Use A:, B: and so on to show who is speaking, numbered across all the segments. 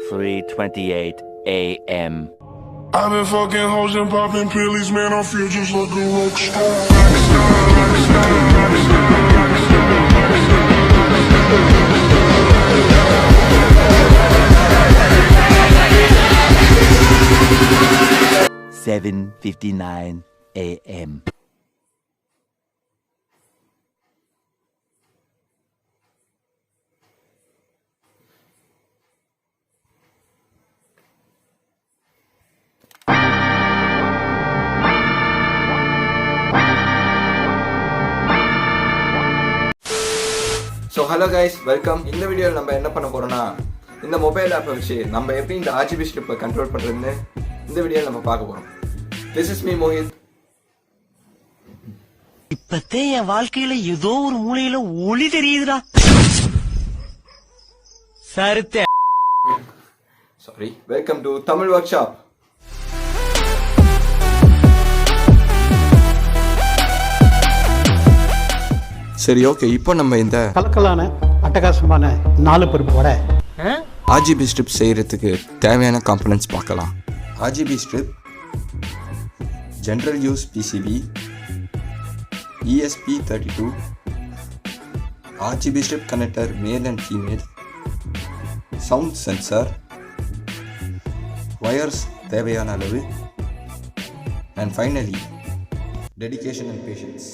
A: 3:28 a.m.
B: I've been fucking hoes and popping pillies, man, I feel just like a rock star. Rock star, rock star, rock star, rock star, rock
A: star. 7:59 a.m.
C: So hello guys, welcome. இந்த வீடியோவில் நம்ம என்ன பண்ண போகிறோம்னா, இந்த mobile ஆப்பை வச்சு நம்ம எப்படி இந்த RGB ஸ்ட்ரிப்பை கண்ட்ரோல் பண்ணுறதுன்னு இந்த வீடியோவில் நம்ம பார்க்க போகிறோம். This is me Mohit.
D: இப்பத்தே என் வாழ்க்கையில ஏதோ ஒரு மூலையில ஒளி தெரியுதுடா. சருத்த
C: sorry, welcome to Tamil workshop. சரி, ஓகே. இப்போ நம்ம இந்த
E: கலக்கலான அட்டகாசமான 4 பருப்பு வடை
C: RGB ஸ்ட்ரிப் செய்கிறதுக்கு தேவையான காம்பனன்ட்ஸ் பார்க்கலாம். RGB strip, general use PCB, ESP32, RGB strip connector male and female, sound sensor, wires தேவையான அளவு, and finally dedication and patience.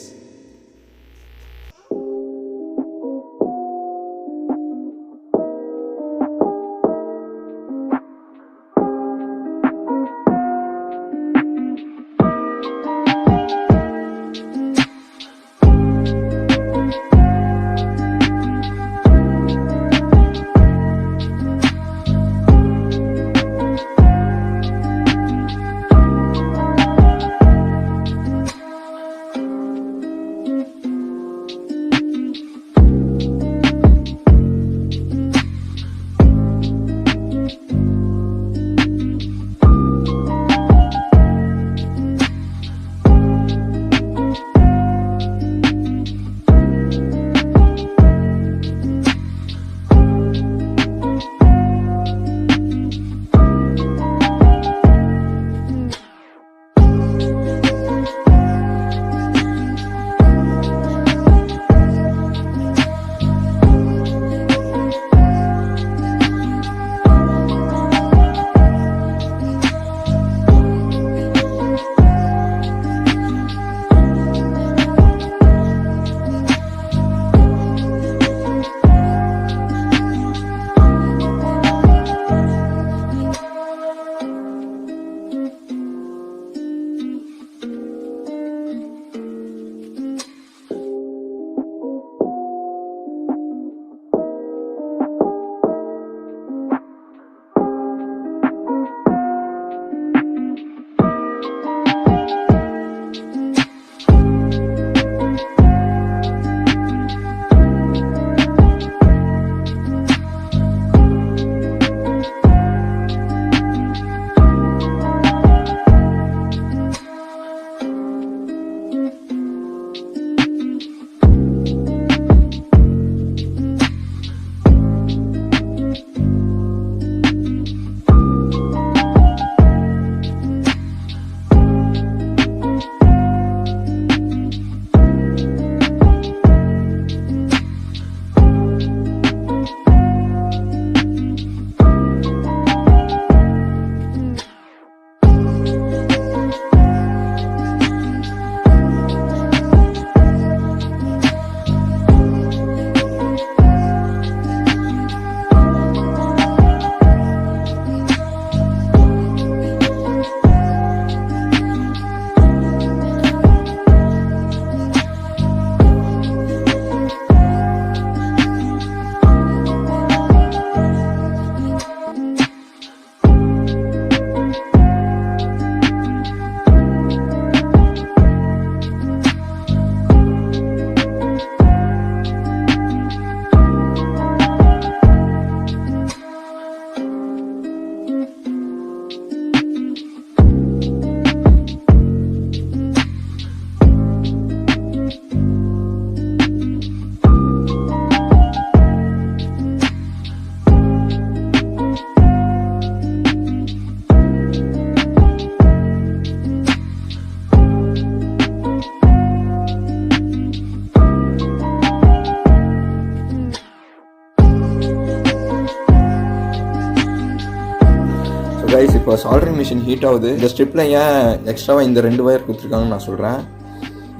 C: Guys, இப்போ சால்டரிங் மிஷின் ஹீட் ஆகுது. இந்த ஸ்ட்ரிப்பில் ஏன் எக்ஸ்ட்ராவாக இந்த 2 வயர் கொடுத்துருக்காங்கன்னு நான் சொல்கிறேன்.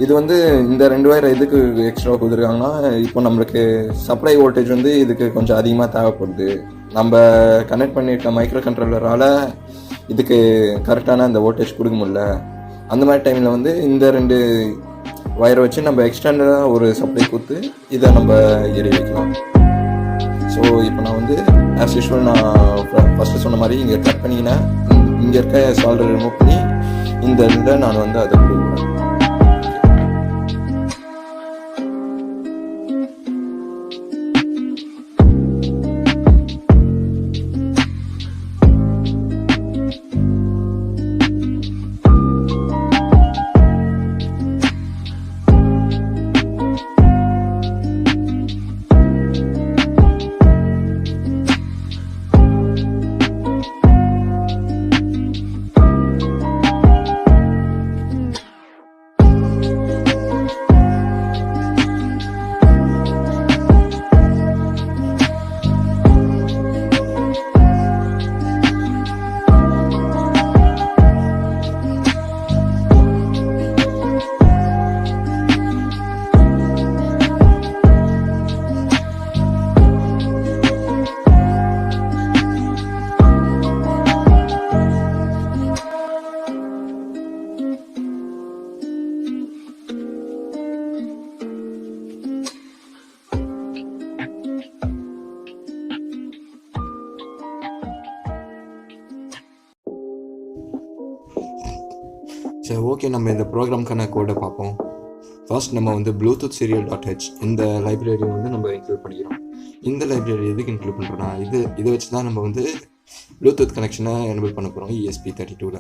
C: இது வந்து இந்த 2 வயர் எதுக்கு எக்ஸ்ட்ரா கொடுத்துருக்காங்கன்னா, இப்போ நம்மளுக்கு சப்ளை வோல்டேஜ் வந்து இதுக்கு கொஞ்சம் அதிகமாக தேவைப்படுது. நம்ம கனெக்ட் பண்ணியிருக்க மைக்ரோ கண்ட்ரோலரால் இதுக்கு கரெக்டான அந்த வோல்டேஜ் கொடுக்க முடியல. அந்த மாதிரி டைமில் வந்து இந்த 2 வயரை வச்சு நம்ம எக்ஸ்டர்னலாக ஒரு சப்ளை கொடுத்து இதை நம்ம எரிய வைக்கலாம். ஸோ இப்போ நான் வந்து ஆஸ் யூஷுவல் நான் ஃபஸ்ட்டு சொன்ன மாதிரி இங்கே கட் பண்ணிங்கன்னா இங்கே இருக்க சால்டர் ரிமூவ் பண்ணி இந்த இதில் நான் வந்து அதை கொடுக்குறேன். சரி, ஓகே, நம்ம இந்த ப்ரோக்ராம்க்கான கோடை பார்ப்போம். ஃபர்ஸ்ட் நம்ம வந்து ப்ளூடூத் serial.h இந்த லைப்ரரி வந்து நம்ம இன்க்ளூட் பண்ணிக்கிறோம். இந்த லைப்ரரி எதுக்கு இன்க்ளூட் பண்ணுறோன்னா, இதை வச்சு தான் நம்ம வந்து ப்ளூடூத் கனெக்ஷனை எனபிள் பண்ண போகிறோம் ESP32ல்.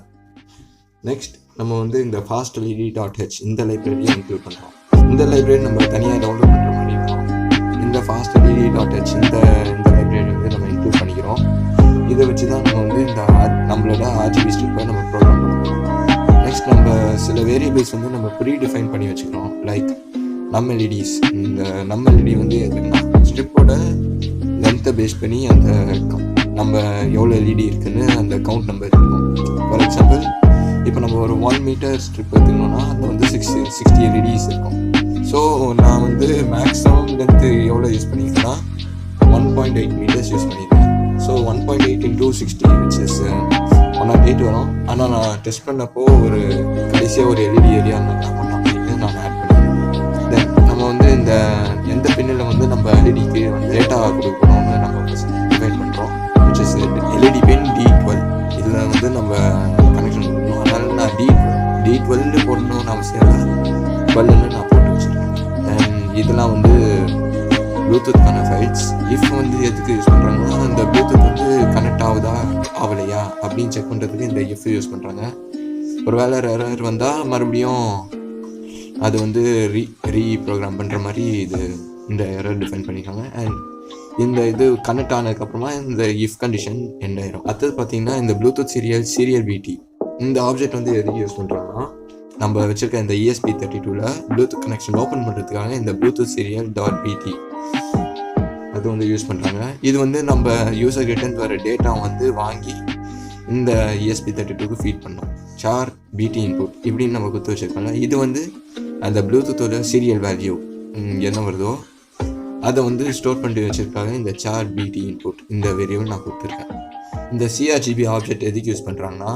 C: நெக்ஸ்ட் நம்ம வந்து இந்த ஃபாஸ்ட் LED.h இந்த லைப்ரரியை இன்க்ளூட் பண்ணுறோம். இந்த லைப்ரரி நம்ம தனியாக டவுன்லோட் பண்ணுற மாதிரி இருக்கும். இந்த ஃபாஸ்ட் LED.h இந்த லைப்ரரி வந்து நம்ம இன்க்ளூட் பண்ணிக்கிறோம். இதை வச்சு தான் நம்ம வந்து இந்த நம்மளோட RGB ஸ்ட்ரிப்பை நம்ம ப்ரோக்ராம் பண்ண போகிறோம். நெக்ஸ்ட் நம்ம சில வேரியபிள்ஸ் வந்து நம்ம ப்ரீ டிஃபைன் பண்ணி வச்சுக்கிறோம். லைக் நம் LEDs. இந்த நம் LED வந்து எதுனா ஸ்ட்ரிப்போட லென்த்தை பேஸ் பண்ணி அந்த நம்ம எவ்வளோ LED இருக்குன்னு அந்த கவுண்ட் நம்பர் இருக்கும். ஃபார் எக்ஸாம்பிள், இப்போ நம்ம ஒரு 1 மீட்டர் ஸ்ட்ரிப் எடுத்துக்கணும்னா அதில் வந்து 60 LEDs இருக்கும். ஸோ நான் வந்து மேக்ஸிமம் லென்த்து எவ்வளோ யூஸ் பண்ணியிருக்கேன்னா 1.8 மீட்டர்ஸ் யூஸ் பண்ணியிருக்கேன். ஸோ 1.8 into 60 which is 108 வரும். ஆனால் நான் டெஸ்ட் பண்ணப்போ ஒரு கடைசியாக ஒரு LED ஏரியா நான் ஆட் பண்ணிக்கிறேன். தென் நம்ம வந்து இந்த எந்த பின்னில் வந்து நம்ம LEDக்கு வந்து டேட்டா கொடுக்கணும்னு நம்ம டிஃபைன் பண்ணுறோம். which is LED bin D12. இதில் வந்து நம்ம கனெக்ஷன் பண்ணணும். அதனால் நான் D12 போடணும்னு அவசியம் இல்லை, 12ன்னு நான் போட்டு வச்சுருக்கேன். தென் இதெல்லாம் வந்து ப்ளூடூத்கான ஃபைல்ஸ். இஃப் வந்து எதுக்கு யூஸ் பண்ணுறாங்கன்னா, இந்த ப்ளூடூத் வந்து கனெக்ட் ஆகுதா ஆகலையா அப்படின்னு செக் பண்ணுறதுக்கு இந்த இஃப் யூஸ் பண்ணுறாங்க. ஒரு வேளை எரர் வந்தால் மறுபடியும் அது வந்து ரீப்ரோக்ராம் பண்ணுற மாதிரி இந்த எரர் டிஃபைன் பண்ணியிருக்காங்க. அண்ட் இந்த இது கனெக்ட் ஆனதுக்கப்புறமா இந்த இஃப் கண்டிஷன் எண்ட் ஆயிரும். அடுத்தது பார்த்தீங்கன்னா இந்த ப்ளூடூத் serial BT இந்த ஆப்ஜெக்ட் வந்து எதுக்கு யூஸ் பண்ணுறாங்கன்னா, நம்ம வச்சுருக்க இந்த ESP32ல் ப்ளூடூத் கனெக்ஷன் ஓப்பன் பண்ணுறதுக்காக இந்த ப்ளூடூத் serial.bt அது வந்து யூஸ் பண்ணுறாங்க. இது வந்து நம்ம யூசர் கிட்டேருந்து வர டேட்டா வந்து வாங்கி இந்த ESP32க்கு ஃபீட் பண்ணோம். சார் BT இன்புட் இப்படின்னு நம்ம கொடுத்து வச்சுருக்கோம்ல, இது வந்து அந்த ப்ளூடூத்தோட சீரியல் வேல்யூ என்ன வருதோ அதை வந்து ஸ்டோர் பண்ணி வச்சுருக்காங்க. இந்த சார் BT இன்புட் இந்த வேரியபிள் நான் கொடுத்துருக்கேன். இந்த CRGB ஆப்ஜெக்ட் எதுக்கு யூஸ் பண்ணுறாங்கன்னா,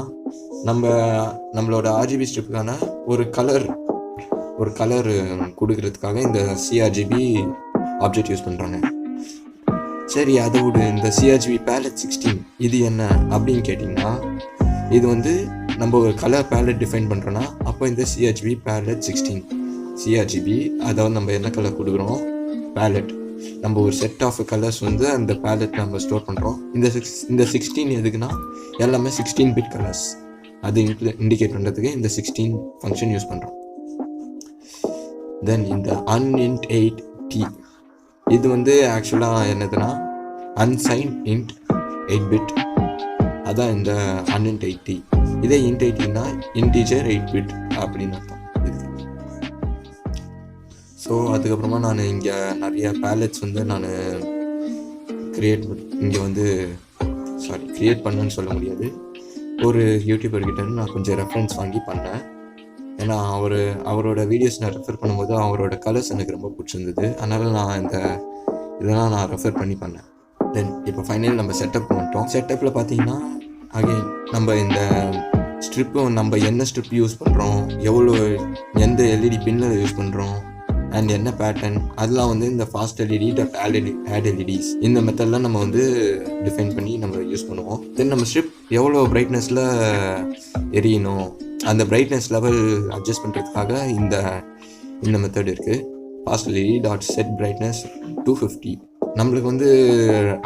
C: நம்மளோட RGB ஸ்ட்ரிப்புக்கான ஒரு கலர் கொடுக்கறதுக்காக இந்த CRGB ஆப்ஜெக்ட் யூஸ் பண்ணுறாங்க. சரி, அதை விட இந்த CRGB palette 16 இது என்ன அப்படின்னு கேட்டிங்கன்னா, இது வந்து நம்ம ஒரு கலர் பேலட் டிஃபைன் பண்ணுறோன்னா அப்போ இந்த CRGB palette 16 CRGB அதை வந்து நம்ம என்ன கலர் கொடுக்குறோம், பேலட். நம்ம ஒரு செட் ஆஃப் கலர்ஸ் வந்து அந்த பேலட் நம்ம ஸ்டோர் பண்ணுறோம். இந்த 16 எதுக்குன்னா எல்லாமே 16 பிட் கலர்ஸ் அது இண்டிகேட் பண்ணுறதுக்கு இந்த 16 ஃபங்க்ஷன் யூஸ் பண்ணுறோம். தென் இந்த unint8t இது வந்து ஆக்சுவலாக என்னதுன்னா unsigned int 8 பிட், அதான் இந்த unint8t. இதே int8னா integer 8 பிட் அப்படின்னு அர்த்தம். ஸோ அதுக்கப்புறமா நான் இங்கே நிறைய பேலட்ஸ் வந்து நான் கிரியேட் பண்ணணுன்னு சொல்ல முடியாது. ஒரு யூடியூபர்கிட்ட நான் கொஞ்சம் ரெஃபரன்ஸ் வாங்கி பண்ணேன். ஏன்னா அவரோட வீடியோஸ் நான் ரெஃபர் பண்ணும்போது அவரோட கலர்ஸ் எனக்கு ரொம்ப பிடிச்சிருந்தது. அதனால் நான் இதெல்லாம் நான் ரெஃபர் பண்ணி பண்ணேன். தென் இப்போ ஃபைனல் நம்ம செட்டப் பண்ணிட்டோம். செட்டப்பில் பார்த்தீங்கன்னா அகைன் நம்ம இந்த ஸ்ட்ரிப்பு நம்ம என்ன ஸ்ட்ரிப் யூஸ் பண்ணுறோம், எந்த எல்இடி பின்னில் யூஸ் பண்ணுறோம் அண்ட் என்ன பேட்டர்ன், அதெல்லாம் வந்து இந்த ஃபாஸ்ட் எல்இடி ஆட் எல்இடிஸ் இந்த மெத்தட்லாம் நம்ம வந்து டிஃபைன் பண்ணி நம்ம யூஸ் பண்ணுவோம். தென் நம்ம ஸ்ட்ரிப் எவ்வளோ பிரைட்னஸில் எரியணும் அந்த பிரைட்னஸ் லெவல் அட்ஜஸ்ட் பண்ணுறதுக்காக இந்த மெத்தட் இருக்குது. Fast LED dot set brightness 250. நம்மளுக்கு வந்து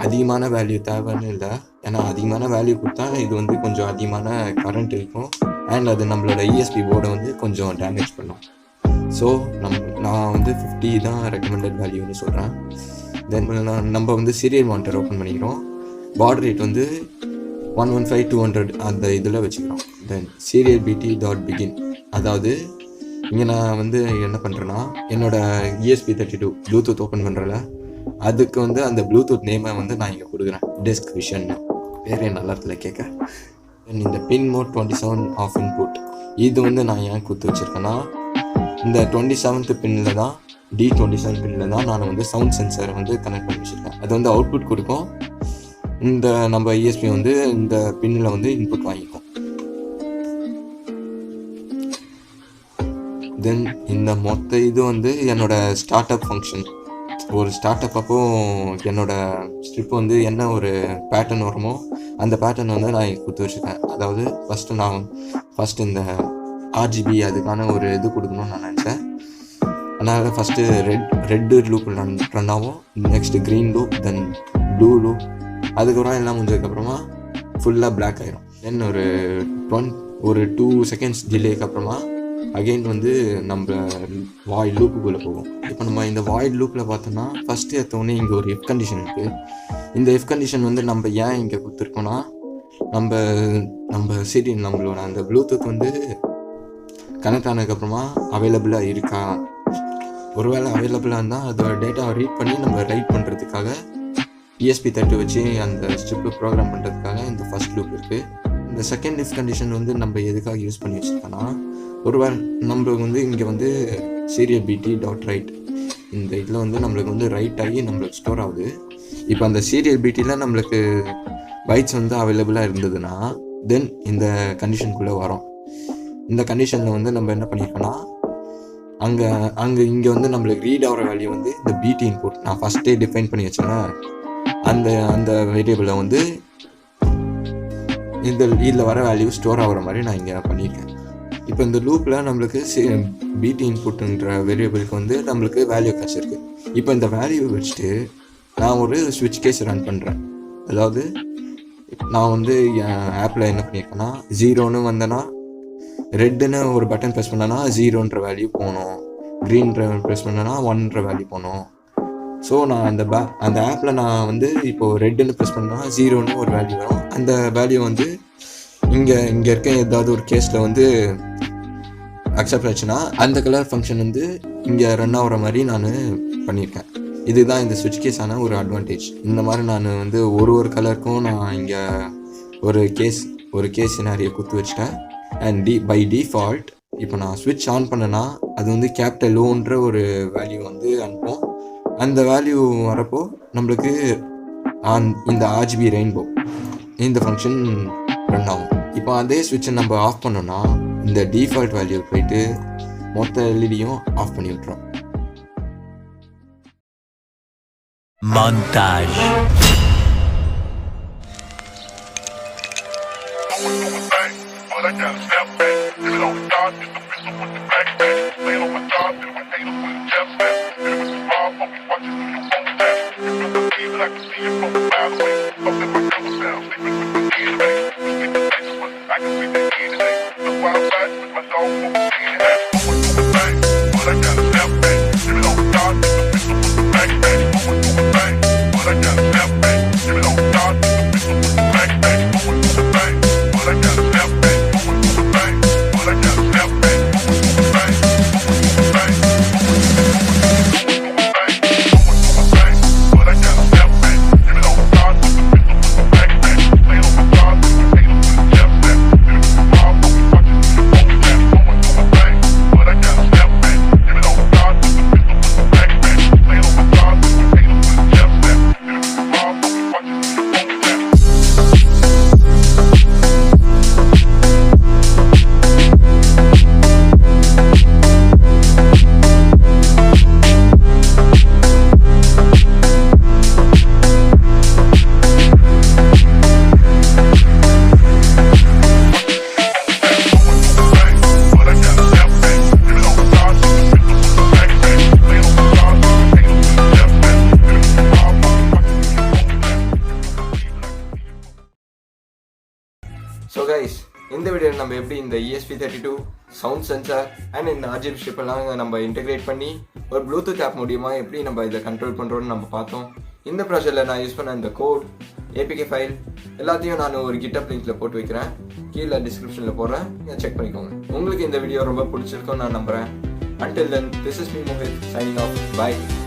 C: அதிகமான வேல்யூ தேவைன்னு இல்லை, ஏன்னா அதிகமான வேல்யூ கொடுத்தா இது வந்து கொஞ்சம் அதிகமான கரண்ட் இருக்கும் அண்ட் அது நம்மளோட இஎஸ்பி போர்டை வந்து கொஞ்சம் டேமேஜ் பண்ணும். ஸோ நான் வந்து 50 தான் ரெக்கமெண்டட் வேல்யூன்னு சொல்கிறேன். தென் நம்ம வந்து சீரியல் மானிட்டர் ஓப்பன் பண்ணிக்கிறோம். பார்டர் ரேட் வந்து 115/200 அந்த இதில் வச்சுக்கிறோம். தென் serial bt.begin, அதாவது இங்கே நான் வந்து என்ன பண்ணுறேன்னா என்னோடய ESP32 ப்ளூடூத் ஓப்பன் பண்ணுறல அதுக்கு வந்து அந்த ப்ளூடூத் நேமை வந்து நான் இங்கே கொடுக்குறேன், டெஸ்க் விஷன். வேறு நல்லா இடத்துல கேட்க. இந்த பின் மோட் 27 ஆஃப் இன்புட் இது வந்து நான் ஏன் கொடுத்து வச்சுருக்கேன்னா இந்த 27th பின்னில் தான் D27 பின்னில் தான் நான் வந்து சவுண்ட் சென்சரை வந்து கனெக்ட் பண்ணி வச்சுருக்கேன். அது வந்து அவுட்புட் கொடுக்கும், இந்த நம்ம ESP வந்து இந்த பின்னில் வந்து இன்புட் வாங்கிக்கும். தென் இந்த மொத்த இது வந்து என்னோட ஸ்டார்ட் அப் ஃபங்க்ஷன். ஒரு ஸ்டார்ட் அப் அப்போ என்னோட ஸ்ட்ரிப் வந்து என்ன ஒரு பேட்டர்ன் வருமோ அந்த பேட்டர்ன் வந்து நான் கொடுத்து வச்சுருக்கேன். அதாவது ஃபஸ்ட்டு இந்த RGB அதுக்கான ஒரு இது கொடுக்கணும்னு நான் நினச்சேன். அதனால் ஃபஸ்ட்டு ரெட்டு லூப் ரன் ஆகும், நெக்ஸ்ட்டு க்ரீன் லூப், தென் ப்ளூ லூப், அதுக்கப்புறம் எல்லாம் முடிஞ்சதுக்கப்புறமா ஃபுல்லாக பிளாக் ஆகிரும். தென் ஒரு 2 seconds டிலேக்கு அப்புறமா அகெயின் வந்து நம்ம வாய்ட் லூப்புக்குள்ளே போகும். இப்போ நம்ம இந்த வாய்ட் லூப்பில் பார்த்தோம்னா ஃபஸ்ட்டு எடுத்தோடனே இங்கே ஒரு எஃப் கண்டிஷன் இருக்குது. இந்த எஃப் கண்டிஷன் வந்து நம்ம ஏன் இங்கே கொடுத்துருக்கோன்னா நம்மளோட அந்த ப்ளூடூத் வந்து கனெக்ட் ஆனதுக்கப்புறமா அவைலபிளாக இருக்கா, ஒருவேளை அவைலபிளாக இருந்தால் அதோட டேட்டாவை ரீட் பண்ணி நம்ம ரைட் பண்ணுறதுக்காக ESP32 வச்சு அந்த ஸ்ட்ரிப்பு ப்ரோக்ராம் பண்ணுறதுக்காக இந்த ஃபஸ்ட் லூப் இருக்குது. இந்த செகண்ட் இஃப் கண்டிஷன் வந்து நம்ம எதுக்காக யூஸ் பண்ணி வச்சுருக்கோன்னா ஒருவேளை நம்மளுக்கு வந்து இங்கே வந்து serial bt.write இந்த இதில் வந்து நம்மளுக்கு வந்து ரைட் ஆகி நம்மளுக்கு ஸ்டோர் ஆகுது. இப்போ அந்த serial bt-ல நம்மளுக்கு பைட்ஸ் வந்து அவைலபிளாக இருந்ததுன்னா தென் இந்த கண்டிஷனுக்குள்ளே வரோம். இந்த கண்டிஷனில் வந்து நம்ம என்ன பண்ணியிருக்கோன்னா இங்கே வந்து நம்மளுக்கு ரீட் ஆகிற வேல்யூ வந்து இந்த பிடி இன்புட் நான் ஃபஸ்ட்டே டிஃபைன் பண்ணி வச்சேன். அந்த வேரியபிளை வந்து இதில் வர வேல்யூ ஸ்டோர் ஆகிற மாதிரி நான் இங்கே பண்ணியிருக்கேன். இப்போ இந்த லூப்பில் நம்மளுக்கு பிடி இன்புட்டுன்ற வேரியபிளுக்கு வந்து நம்மளுக்கு வேல்யூ கிடச்சிருக்கு. இப்போ இந்த வேல்யூ வச்சுட்டு நான் ஒரு ஸ்விட்ச் கேஸ் ரன் பண்ணுறேன். அதாவது நான் வந்து என் ஆப்பில் என்ன பண்ணியிருக்கேன்னா 0ன்னு வந்தேன்னா ரெட்டுன்னு ஒரு பட்டன் ப்ரெஸ் பண்ணேன்னா 0ன்ற வேல்யூ போகணும், க்ரீன்ற ப்ரெஸ் பண்ணேன்னா 1ன்ற வேல்யூ போகணும். ஸோ நான் அந்த ஆப்பில் நான் வந்து இப்போது ரெட்டுன்னு ப்ரெஸ் பண்ணேன்னா 0ன்னு ஒரு வேல்யூ வரும். அந்த வேல்யூ வந்து இங்கே இருக்க ஏதாவது ஒரு கேஸில் வந்து அக்செப்ட் ஆச்சுன்னா அந்த கலர் ஃபங்க்ஷன் வந்து இங்கே ரன் ஆகிற மாதிரி நான் பண்ணியிருக்கேன். இதுதான் இந்த ஸ்விட்ச் கேஸான ஒரு அட்வான்டேஜ். இந்த மாதிரி நான் வந்து ஒரு கலருக்கும் நான் இங்கே ஒரு கேஸ் சினாரியை கொடுத்து வச்சிட்டேன். அண்ட் பை டிஃபால்ட் இப்போ நான் ஸ்விட்ச் ஆன் பண்ணேன்னா அது வந்து கேபிட்டல் ஓன்ற ஒரு வேல்யூ வந்து அனுப்பும். அந்த வேல்யூ வரப்போ நம்மளுக்கு இந்த RGB ரெயின்போ இந்த ஃபங்க்ஷன் ரன் ஆகும். இப்போ அதே ஸ்விட்சை நம்ம ஆஃப் பண்ணோன்னா இந்த டிஃபால்ட் வேல்யூ போயிட்டு மொத்த எல்இடியும் ஆஃப் பண்ணி விட்டுரும்.
A: Montage.
C: ஸோ கைஸ் இந்த வீடியோவில் நம்ம எப்படி இந்த ESP32 சவுண்ட் சென்சார் அண்ட் இந்த RGB ஸ்ட்ரிப் எல்லாம் நம்ம இன்டெகிரேட் பண்ணி ஒரு ப்ளூடூத் ஆப் மூலியமா எப்படி நம்ம இதை கண்ட்ரோல் பண்ணுறோன்னு நம்ம பார்த்தோம். இந்த ப்ராஜெக்டில் நான் யூஸ் பண்ண இந்த கோட் APK ஃபைல் எல்லாத்தையும் நான் ஒரு GitHub லிங்க்ல போட்டு வைக்கிறேன், கீழே டிஸ்கிரிப்ஷனில் போடுறேன், நீங்கள் செக் பண்ணிக்கோங்க. உங்களுக்கு இந்த வீடியோ ரொம்ப பிடிச்சிருக்கும்னு நான் நம்புகிறேன். Until then, this is me Mohit signing off. Bye.